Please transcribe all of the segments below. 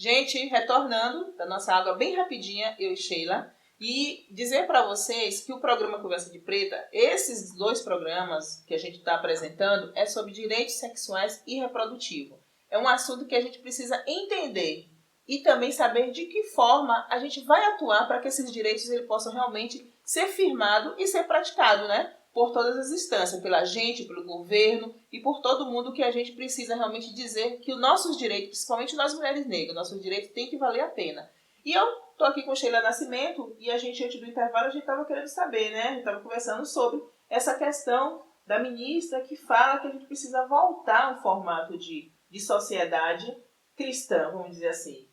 Gente, retornando da nossa água bem rapidinha, eu e Sheila, e dizer para vocês que o programa Conversa de Preta, esses 2 programas que a gente está apresentando, é sobre direitos sexuais e reprodutivos. É um assunto que a gente precisa entender e também saber de que forma a gente vai atuar para que esses direitos eles possam realmente ser firmados e ser praticados, né? Por todas as instâncias, pela gente, pelo governo e por todo mundo que a gente precisa realmente dizer que os nossos direitos, principalmente nós mulheres negras, nossos direitos têm que valer a pena. E eu estou aqui com Sheila Nascimento e a gente, antes do intervalo, a gente estava querendo saber, né? A gente estava conversando sobre essa questão da ministra que fala que a gente precisa voltar a um formato de sociedade cristã, vamos dizer assim.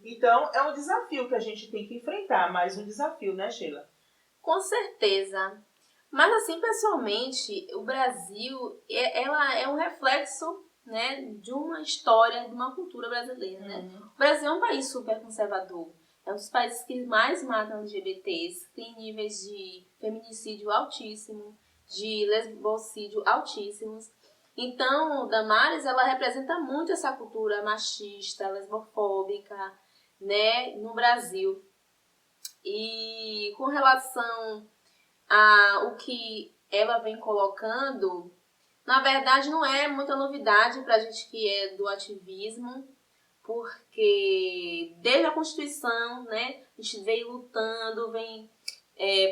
Então, é um desafio que a gente tem que enfrentar, mais um desafio, né, Sheila? Com certeza. Mas assim, pessoalmente, o Brasil, ela é um reflexo, né, de uma história, de uma cultura brasileira, né? O Brasil é um país super conservador. É um dos países que mais matam LGBTs, tem níveis de feminicídio altíssimo, de lesbocídio altíssimos. Então, Damares, ela representa muito essa cultura machista, lesbofóbica, né, no Brasil. E com relação o que ela vem colocando, na verdade não é muita novidade para a gente que é do ativismo, porque desde a Constituição, né, a gente vem lutando, vem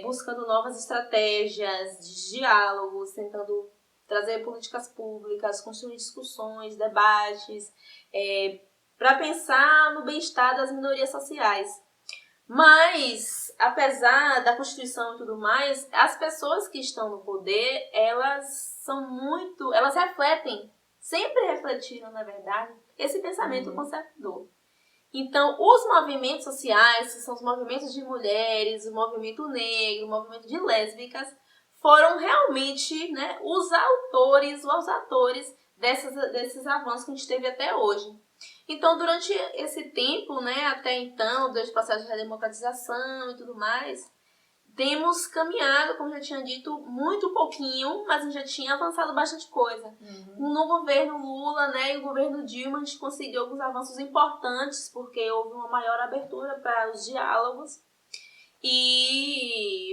buscando novas estratégias de diálogos, tentando trazer políticas públicas, construir discussões, debates, para pensar no bem-estar das minorias sociais. Mas, apesar da Constituição e tudo mais, as pessoas que estão no poder, elas refletem, sempre refletiram, na verdade, esse pensamento conservador. Então, os movimentos sociais, que são os movimentos de mulheres, o movimento negro, o movimento de lésbicas, foram realmente, né, os atores desses avanços que a gente teve até hoje. Então, durante esse tempo, né, até então, desde o processo de redemocratização e tudo mais, temos caminhado, como já tinha dito, muito pouquinho, mas a gente já tinha avançado bastante coisa. No governo Lula, né, e o governo Dilma, a gente conseguiu alguns avanços importantes, porque houve uma maior abertura para os diálogos.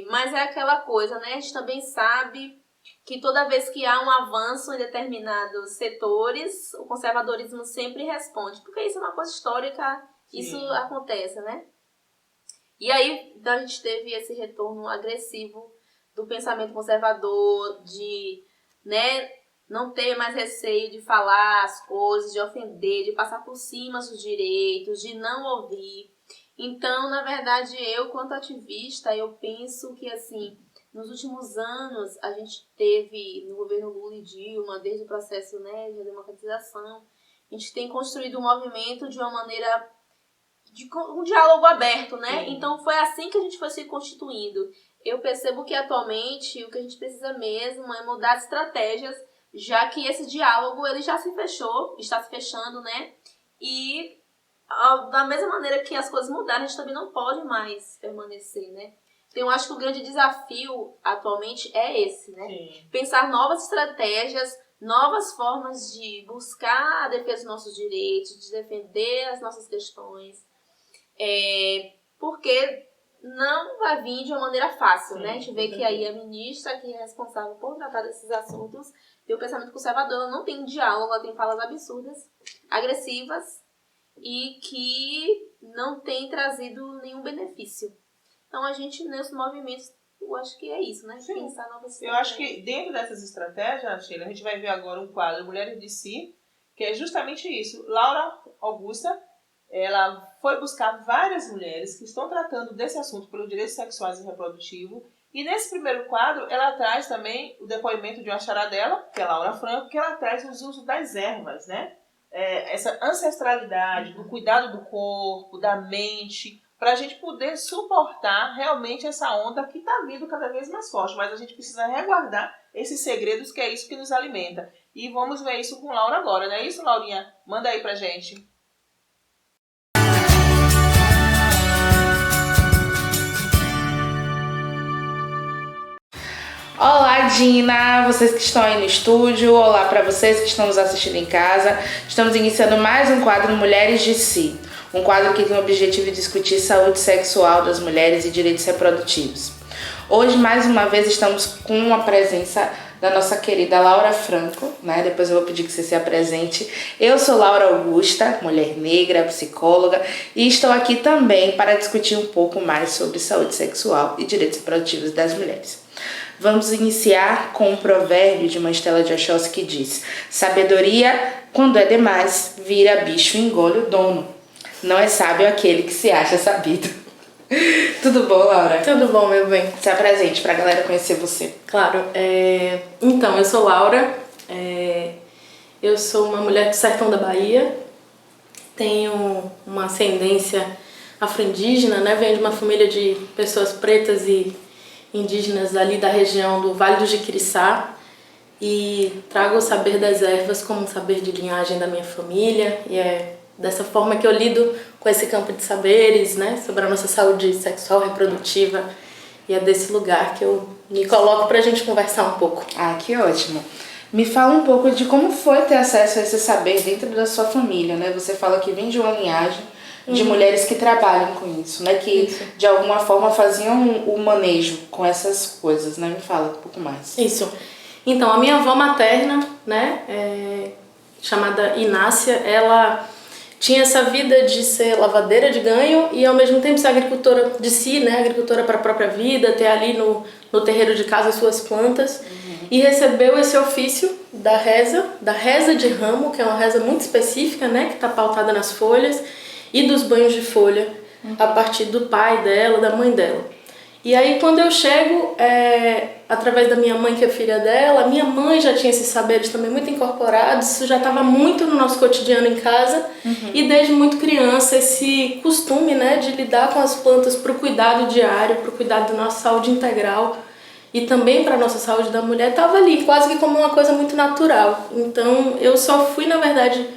Mas é aquela coisa, né, a gente também sabe que toda vez que há um avanço em determinados setores, o conservadorismo sempre responde, porque isso é uma coisa histórica, isso acontece, né? E aí a gente teve esse retorno agressivo do pensamento conservador, de, né, não ter mais receio de falar as coisas, de ofender, de passar por cima dos direitos, de não ouvir. Então, na verdade, eu, quanto ativista, eu penso que, assim, nos últimos anos, a gente teve, no governo Lula e Dilma, desde o processo, né, de democratização, a gente tem construído um movimento de uma maneira, de um diálogo aberto, né? Então, foi assim que a gente foi se constituindo. Eu percebo que, atualmente, o que a gente precisa mesmo é mudar as estratégias, já que esse diálogo, ele já se fechou, está se fechando, né? E, da mesma maneira que as coisas mudaram, a gente também não pode mais permanecer, né? Então, eu acho que o grande desafio atualmente é esse, né? Pensar novas estratégias, novas formas de buscar a defesa dos nossos direitos, de defender as nossas questões, porque não vai vir de uma maneira fácil, né? A gente vê que aí a ministra, que é responsável por tratar desses assuntos, tem o pensamento conservador, ela não tem diálogo, ela tem falas absurdas, agressivas e que não tem trazido nenhum benefício. Então, a gente, nesses movimentos, eu acho que é isso, né? Pensar novas estratégias. Eu acho que dentro dessas estratégias, Sheila, a gente vai ver agora um quadro Mulheres de Si, que é justamente isso. Laura Augusta, ela foi buscar várias mulheres que estão tratando desse assunto pelos direitos sexuais e reprodutivos. E nesse primeiro quadro, ela traz também o depoimento de uma chará dela, que é a Laura Franco, que ela traz os usos das ervas, né? Essa ancestralidade, do cuidado do corpo, da mente, para a gente poder suportar realmente essa onda que está vindo cada vez mais forte. Mas a gente precisa resguardar esses segredos, que é isso que nos alimenta. E vamos ver isso com Laura agora, não é isso, Laurinha? Manda aí pra gente. Olá, Dina! Vocês que estão aí no estúdio, olá para vocês que estão nos assistindo em casa. Estamos iniciando mais um quadro Mulheres de Si. um quadro que tem o objetivo de discutir saúde sexual das mulheres e direitos reprodutivos. Hoje, mais uma vez, estamos com a presença da nossa querida Laura Franco, né? Depois eu vou pedir que você se apresente. Eu sou Laura Augusta, mulher negra, psicóloga, e estou aqui também para discutir um pouco mais sobre saúde sexual e direitos reprodutivos das mulheres. Vamos iniciar com um provérbio de Mastela de Oxóssi que diz: sabedoria, quando é demais, vira bicho e engole o dono. Não é sábio aquele que se acha sabido. Tudo bom, Laura? Tudo bom, meu bem. Se apresente pra galera conhecer você. Claro. Então, eu sou Laura. Eu sou uma mulher do sertão da Bahia. Tenho uma ascendência afro-indígena, né? Venho de uma família de pessoas pretas e indígenas ali da região do Vale do Jiquiriçá. E trago o saber das ervas como um saber de linhagem da minha família. E é dessa forma que eu lido com esse campo de saberes, né, sobre a nossa saúde sexual reprodutiva, e é desse lugar que eu me coloco pra gente conversar um pouco. Ah, que ótimo. Me fala um pouco de como foi ter acesso a esse saber dentro da sua família, né? Você fala que vem de uma linhagem de mulheres que trabalham com isso, né? Que de alguma forma faziam o manejo com essas coisas, né? Me fala um pouco mais. Isso. Então, a minha avó materna, né, chamada Inácia, ela tinha essa vida de ser lavadeira de ganho e ao mesmo tempo ser agricultora de si, né? Agricultora para a própria vida, ter ali no terreiro de casa as suas plantas. E recebeu esse ofício da reza de ramo, que é uma reza muito específica, né? Que está pautada nas folhas, e dos banhos de folha, a partir do pai dela, da mãe dela. E aí quando eu chego, através da minha mãe, que é filha dela, minha mãe já tinha esses saberes também muito incorporados, isso já estava muito no nosso cotidiano em casa, e desde muito criança esse costume, né, de lidar com as plantas para o cuidado diário, para o cuidado da nossa saúde integral e também para a nossa saúde da mulher, estava ali, quase que como uma coisa muito natural. Então eu só fui, na verdade,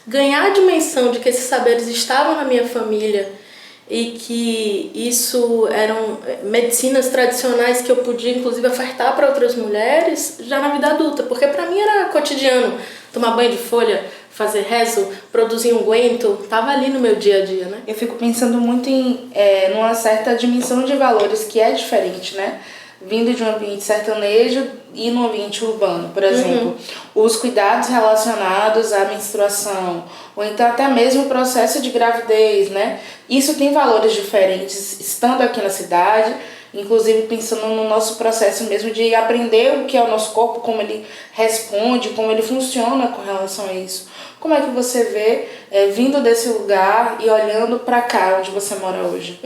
ganhar a dimensão de que esses saberes estavam na minha família, e que isso eram medicinas tradicionais que eu podia inclusive ofertar para outras mulheres já na vida adulta, porque para mim era cotidiano tomar banho de folha, fazer rezo, produzir unguento, estava ali no meu dia a dia, né? Eu fico pensando muito em numa certa dimensão de valores que é diferente, né? Vindo de um ambiente sertanejo e no ambiente urbano, por exemplo, os cuidados relacionados à menstruação, ou então até mesmo o processo de gravidez, né? Isso tem valores diferentes, estando aqui na cidade, inclusive pensando no nosso processo mesmo de aprender o que é o nosso corpo, como ele responde, como ele funciona com relação a isso. Como é que você vê, vindo desse lugar e olhando para cá, onde você mora hoje?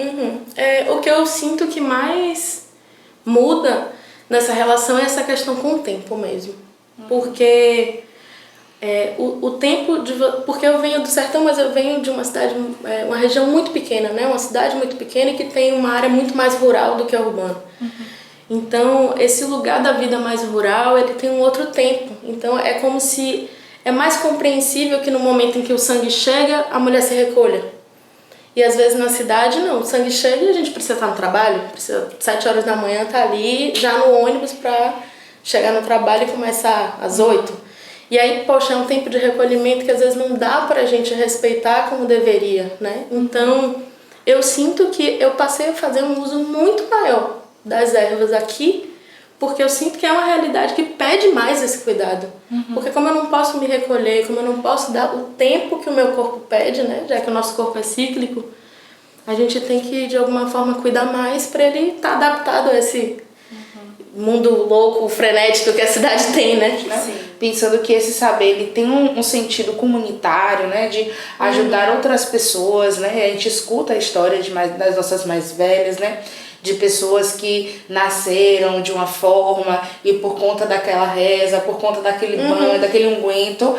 O que eu sinto que mais muda nessa relação é essa questão com o tempo mesmo. Porque o tempo porque eu venho do sertão, mas eu venho de uma cidade, uma região muito pequena, né? Uma cidade muito pequena e que tem uma área muito mais rural do que a urbana. Então, esse lugar da vida mais rural, ele tem um outro tempo. Então, é como se é mais compreensível que no momento em que o sangue chega, a mulher se recolha. E às vezes na cidade não, o sangue chega e a gente precisa estar no trabalho, precisa 7 horas da manhã estar ali já no ônibus para chegar no trabalho e começar às 8. E aí, poxa, é um tempo de recolhimento que às vezes não dá pra gente respeitar como deveria, né? Então, eu sinto que eu passei a fazer um uso muito maior das ervas aqui, porque eu sinto que é uma realidade que pede mais esse cuidado. Porque como eu não posso me recolher, como eu não posso dar o tempo que o meu corpo pede, né? Já que o nosso corpo é cíclico, a gente tem que, de alguma forma, cuidar mais para ele estar adaptado a esse mundo louco, frenético que a cidade tem, né? Sim. Pensando que esse saber ele tem um sentido comunitário, né? De ajudar outras pessoas, né? A gente escuta a história das nossas mais velhas, né? De pessoas que nasceram de uma forma e por conta daquela reza, por conta daquele banho, daquele unguento,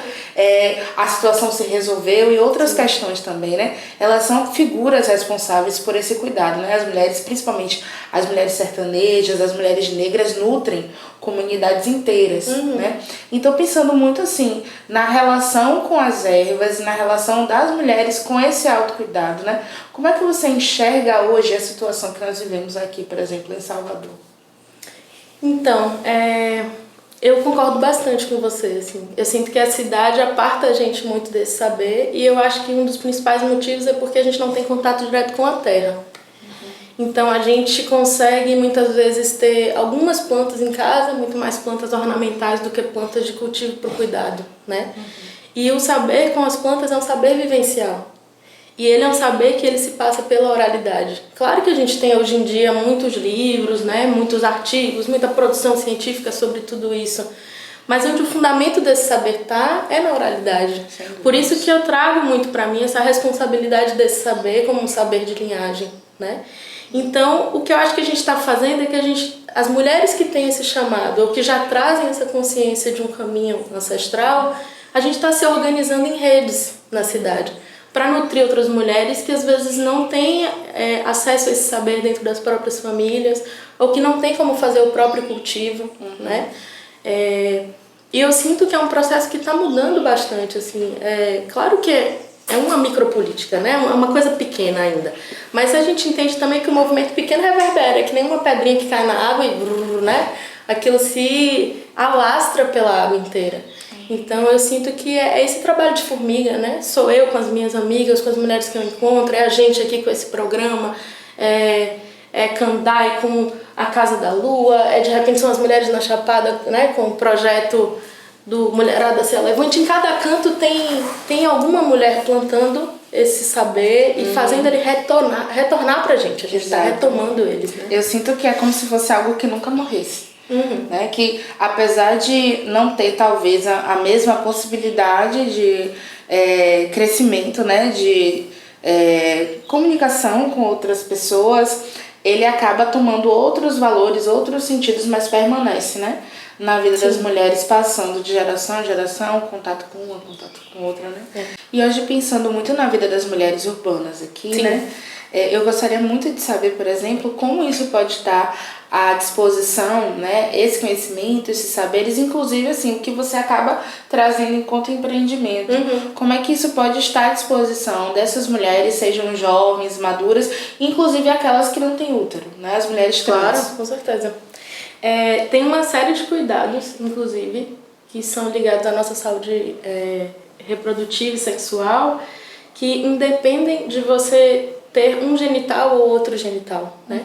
a situação se resolveu, e outras questões também, né? Elas são figuras responsáveis por esse cuidado, né? As mulheres, principalmente as mulheres sertanejas, as mulheres negras, nutrem comunidades inteiras, né? Então, pensando muito assim, na relação com as ervas, na relação das mulheres com esse autocuidado, né? Como é que você enxerga hoje a situação que nós vivemos aqui, por exemplo, em Salvador? Então, Eu concordo bastante com você, assim. Eu sinto que a cidade aparta a gente muito desse saber e eu acho que um dos principais motivos é porque a gente não tem contato direto com a terra. Então a gente consegue muitas vezes ter algumas plantas em casa, muito mais plantas ornamentais do que plantas de cultivo para o cuidado, né? E o saber com as plantas é um saber vivencial. E ele é um saber que ele se passa pela oralidade. Claro que a gente tem hoje em dia muitos livros, né, muitos artigos, muita produção científica sobre tudo isso. Mas onde o fundamento desse saber está é na oralidade. Por isso que eu trago muito para mim essa responsabilidade desse saber como um saber de linhagem, né? Então, o que eu acho que a gente está fazendo é que as mulheres que têm esse chamado, ou que já trazem essa consciência de um caminho ancestral, a gente está se organizando em redes na cidade, para nutrir outras mulheres que às vezes não têm acesso a esse saber dentro das próprias famílias, ou que não têm como fazer o próprio cultivo, né? E eu sinto que é um processo que está mudando bastante, assim. Claro que é uma micropolítica, né? É uma coisa pequena ainda. Mas a gente entende também que o movimento pequeno reverbera, é que nem uma pedrinha que cai na água e, né? Aquilo se alastra pela água inteira. Então eu sinto que é esse trabalho de formiga, né? Sou eu com as minhas amigas, com as mulheres que eu encontro, é a gente aqui com esse programa, é Kandai com a Casa da Lua, de repente são as mulheres na Chapada, né? Com o projeto do Mulherada Se Levante. Em cada canto tem alguma mulher plantando esse saber e fazendo ele retornar pra gente. A gente está retomando eles, né? Eu sinto que é como se fosse algo que nunca morresse. Né? Que apesar de não ter talvez a mesma possibilidade de crescimento, né? De comunicação com outras pessoas, ele acaba tomando outros valores, outros sentidos, mas permanece, né? Na vida das mulheres, passando de geração em geração, contato com uma, contato com outra, né? E hoje, pensando muito na vida das mulheres urbanas aqui, né? Eu gostaria muito de saber, por exemplo, como isso pode estar à disposição, né? Esse conhecimento, esses saberes, inclusive, assim, o que você acaba trazendo enquanto empreendimento. Como é que isso pode estar à disposição dessas mulheres, sejam jovens, maduras, inclusive aquelas que não têm útero, né? As mulheres trans. Claro, com certeza. Tem uma série de cuidados, inclusive, que são ligados à nossa saúde reprodutiva e sexual, que independem de você ter um genital ou outro genital, né?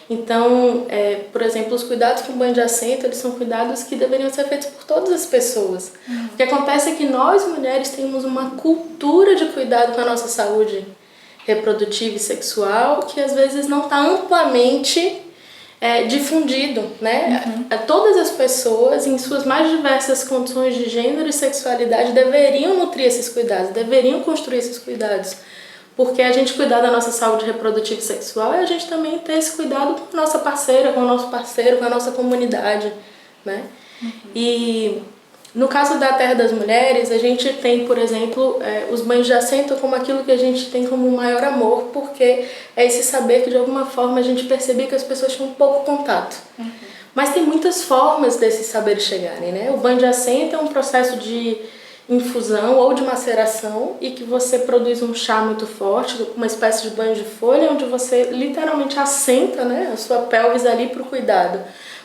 Então, por exemplo, os cuidados com banho de assento, eles são cuidados que deveriam ser feitos por todas as pessoas. O que acontece é que nós, mulheres, temos uma cultura de cuidado com a nossa saúde reprodutiva e sexual que às vezes não está amplamente difundido, né? Todas as pessoas, em suas mais diversas condições de gênero e sexualidade, deveriam nutrir esses cuidados, deveriam construir esses cuidados. Porque a gente cuidar da nossa saúde reprodutiva e sexual é a gente também ter esse cuidado com a nossa parceira, com o nosso parceiro, com a nossa comunidade, né? E no caso da Terra das Mulheres, a gente tem, por exemplo, os banhos de assento como aquilo que a gente tem como maior amor, porque é esse saber que de alguma forma a gente percebia que as pessoas tinham pouco contato. Mas tem muitas formas desses saberes chegarem, né? O banho de assento é um processo de infusão ou de maceração e que você produz um chá muito forte, uma espécie de banho de folha, onde você literalmente assenta, né, a sua pelvis ali para o cuidado.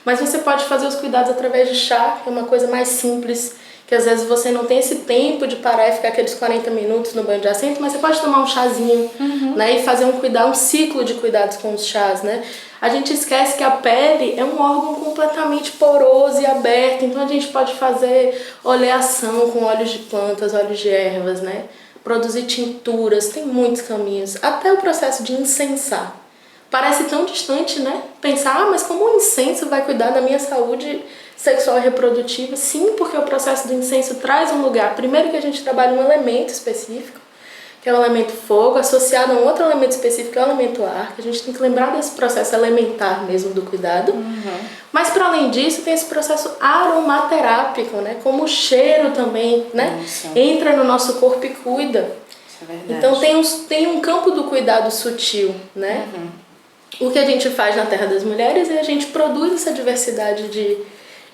Mas você pode fazer os cuidados através de chá, que é uma coisa mais simples, que às vezes você não tem esse tempo de parar e ficar aqueles 40 minutos no banho de assento, mas você pode tomar um chazinho, né, e fazer um ciclo de cuidados com os chás, né? A gente esquece que a pele é um órgão completamente poroso e aberto, então a gente pode fazer oleação com óleos de plantas, óleos de ervas, né? Produzir tinturas, tem muitos caminhos. Até o processo de incensar. Parece tão distante, né? Pensar, mas como o incenso vai cuidar da minha saúde sexual e reprodutiva? Sim, porque o processo do incenso traz um lugar. Primeiro que a gente trabalha um elemento específico, que é o elemento fogo, associado a um outro elemento específico, que é o elemento ar, que a gente tem que lembrar desse processo elementar mesmo do cuidado. Mas, para além disso, tem esse processo aromaterápico, né? Como o cheiro também, né? Entra no nosso corpo e cuida. Isso é verdade. Então, tem um campo do cuidado sutil, né? O que a gente faz na Terra das Mulheres é a gente produz essa diversidade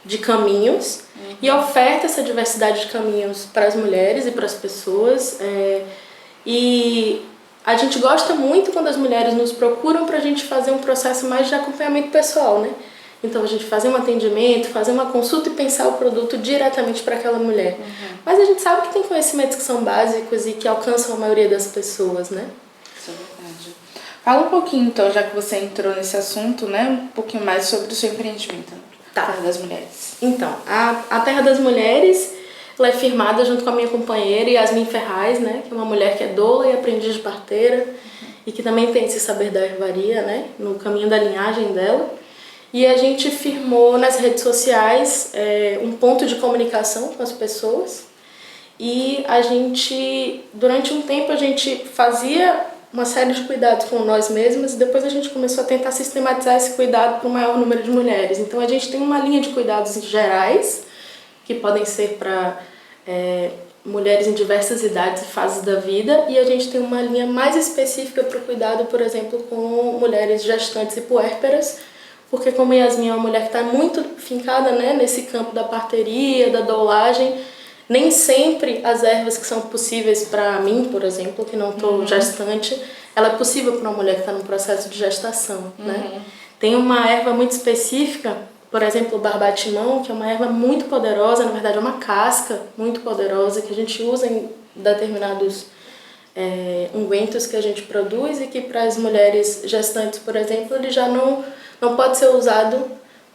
de caminhos e oferta essa diversidade de caminhos para as mulheres e para as pessoas. E a gente gosta muito quando as mulheres nos procuram para a gente fazer um processo mais de acompanhamento pessoal, né? Então a gente fazer um atendimento, fazer uma consulta e pensar o produto diretamente para aquela mulher. Mas a gente sabe que tem conhecimentos que são básicos e que alcançam a maioria das pessoas, né? Isso é verdade. Fala um pouquinho, então, já que você entrou nesse assunto, né? Um pouquinho mais sobre o seu empreendimento. Tá. Terra das Mulheres. Então, a Terra das Mulheres, ela é firmada junto com a minha companheira Yasmin Ferraz, né? Que é uma mulher que é doula e aprendiz de parteira e que também tem esse saber da herbaria, né? No caminho da linhagem dela. E a gente firmou nas redes sociais um ponto de comunicação com as pessoas. E a gente, durante um tempo, a gente fazia uma série de cuidados com nós mesmos e depois a gente começou a tentar sistematizar esse cuidado para o maior número de mulheres. Então a gente tem uma linha de cuidados gerais, que podem ser para mulheres em diversas idades e fases da vida, e a gente tem uma linha mais específica para o cuidado, por exemplo, com mulheres gestantes e puérperas, porque como a Yasmin é uma mulher que está muito fincada, né, nesse campo da parteria, da doulagem, nem sempre as ervas que são possíveis para mim, por exemplo, que não estou gestante, ela é possível para uma mulher que está no processo de gestação, né? Tem uma erva muito específica, por exemplo, o barbatimão, que é uma erva muito poderosa, na verdade é uma casca muito poderosa que a gente usa em determinados ungüentos que a gente produz e que para as mulheres gestantes, por exemplo, ele já não pode ser usado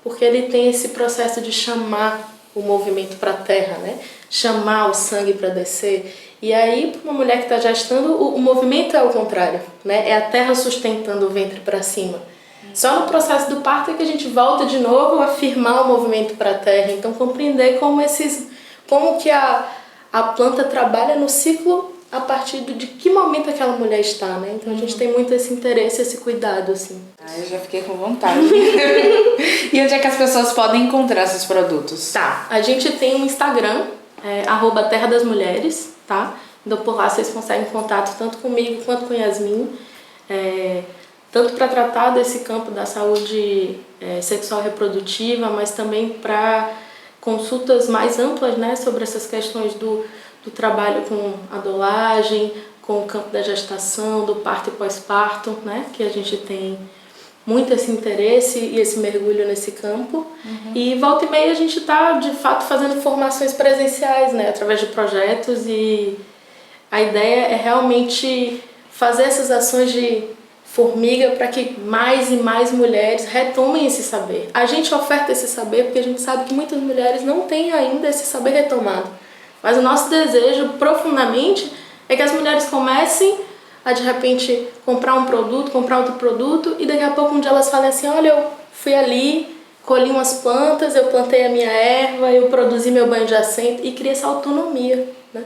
porque ele tem esse processo de chamar o movimento para a terra, né? Chamar o sangue para descer. E aí, para uma mulher que está gestando, o movimento é o contrário, né? É a terra sustentando o ventre para cima. Só no processo do parto é que a gente volta de novo a firmar o movimento para a terra. Então, compreender como que a planta trabalha no ciclo a partir de que momento aquela mulher está, né? Então a gente tem muito esse interesse, esse cuidado, assim. Eu já fiquei com vontade. E onde é que as pessoas podem encontrar esses produtos? Tá, a gente tem um Instagram, @Terra das Mulheres, tá? Então por lá vocês conseguem contato tanto comigo quanto com Yasmin, tanto para tratar desse campo da saúde sexual reprodutiva, mas também para consultas mais amplas, né, sobre essas questões do trabalho com a doulagem, com o campo da gestação, do parto e pós-parto, né? Que a gente tem muito esse interesse e esse mergulho nesse campo. E volta e meia a gente está, de fato, fazendo formações presenciais, né? Através de projetos, e a ideia é realmente fazer essas ações de formiga para que mais e mais mulheres retomem esse saber. A gente oferta esse saber porque a gente sabe que muitas mulheres não têm ainda esse saber retomado. Mas o nosso desejo, profundamente, é que as mulheres comecem a, de repente, comprar um produto, comprar outro produto, e daqui a pouco um dia elas falem assim, olha, eu fui ali, colhi umas plantas, eu plantei a minha erva, eu produzi meu banho de assento, e cria essa autonomia, né?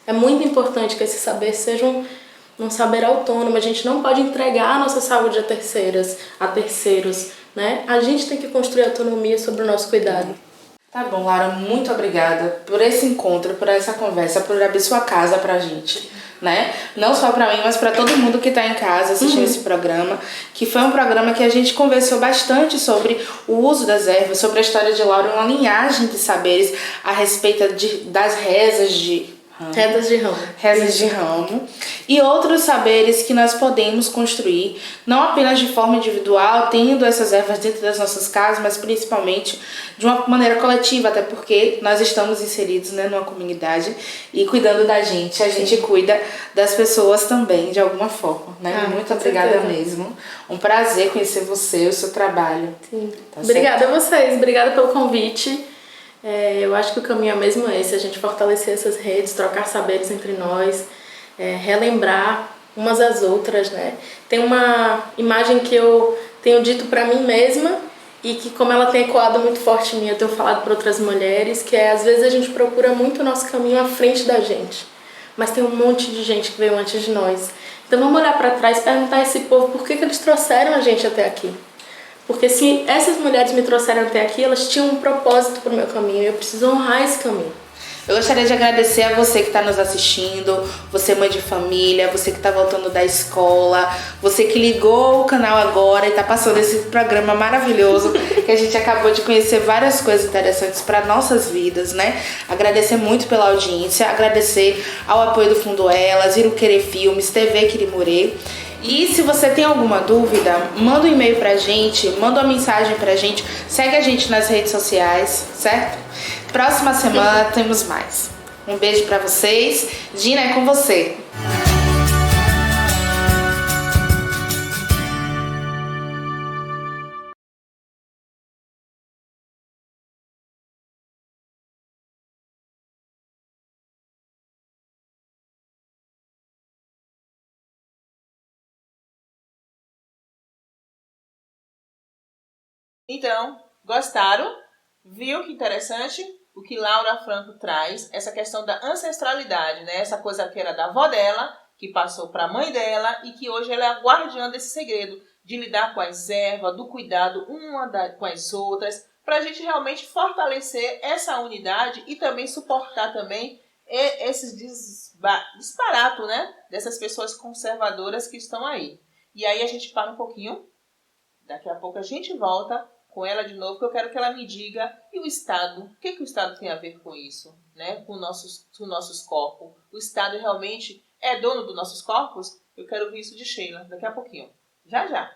É muito importante que esse saber seja um saber autônomo. A gente não pode entregar a nossa saúde a terceiros, né? A gente tem que construir autonomia sobre o nosso cuidado. Tá bom, Lara, muito obrigada por esse encontro, por essa conversa, por abrir sua casa pra gente, né? Não só pra mim, mas pra todo mundo que tá em casa assistindo esse programa, que foi um programa que a gente conversou bastante sobre o uso das ervas, sobre a história de Laura, uma linhagem de saberes a respeito das rezas de Rezas de ramo e outros saberes que nós podemos construir, não apenas de forma individual, tendo essas ervas dentro das nossas casas, mas principalmente de uma maneira coletiva, até porque nós estamos inseridos, né, numa comunidade, e cuidando da gente, a gente cuida das pessoas também, de alguma forma, né? Muito obrigada mesmo. Um prazer conhecer você, o seu trabalho. Sim. Tá Obrigada certo? a vocês, obrigada pelo convite. Eu acho que o caminho é mesmo esse, a gente fortalecer essas redes, trocar saberes entre nós, relembrar umas às outras, né? Tem uma imagem que eu tenho dito pra mim mesma e que, como ela tem ecoado muito forte em mim, eu tenho falado para outras mulheres, que às vezes a gente procura muito o nosso caminho à frente da gente, mas tem um monte de gente que veio antes de nós. Então vamos olhar para trás e perguntar a esse povo por que eles trouxeram a gente até aqui. Porque se essas mulheres me trouxeram até aqui, elas tinham um propósito para o meu caminho e eu preciso honrar esse caminho. Eu gostaria de agradecer a você que está nos assistindo, você mãe de família, você que está voltando da escola, você que ligou o canal agora e está passando esse programa maravilhoso, que a gente acabou de conhecer várias coisas interessantes para nossas vidas, né? Agradecer muito pela audiência, agradecer ao apoio do Fundo Elas, Iruquerê Filmes, TV Quirimurê. E se você tem alguma dúvida, manda um e-mail pra gente, manda uma mensagem pra gente, segue a gente nas redes sociais, certo? Próxima semana temos mais. Um beijo pra vocês. Gina, é com você. Então, gostaram? Viu que interessante o que Laura Franco traz? Essa questão da ancestralidade, né? Essa coisa que era da avó dela, que passou para a mãe dela e que hoje ela é a guardiã desse segredo de lidar com as ervas, do cuidado com as outras, para a gente realmente fortalecer essa unidade e também suportar também esses disparatos, né? Dessas pessoas conservadoras que estão aí. E aí a gente para um pouquinho, daqui a pouco a gente volta com ela de novo, que eu quero que ela me diga, e o Estado, o que o Estado tem a ver com isso, né? Com nossos corpos. O Estado realmente é dono dos nossos corpos? Eu quero ouvir isso de Sheila daqui a pouquinho. Já, já.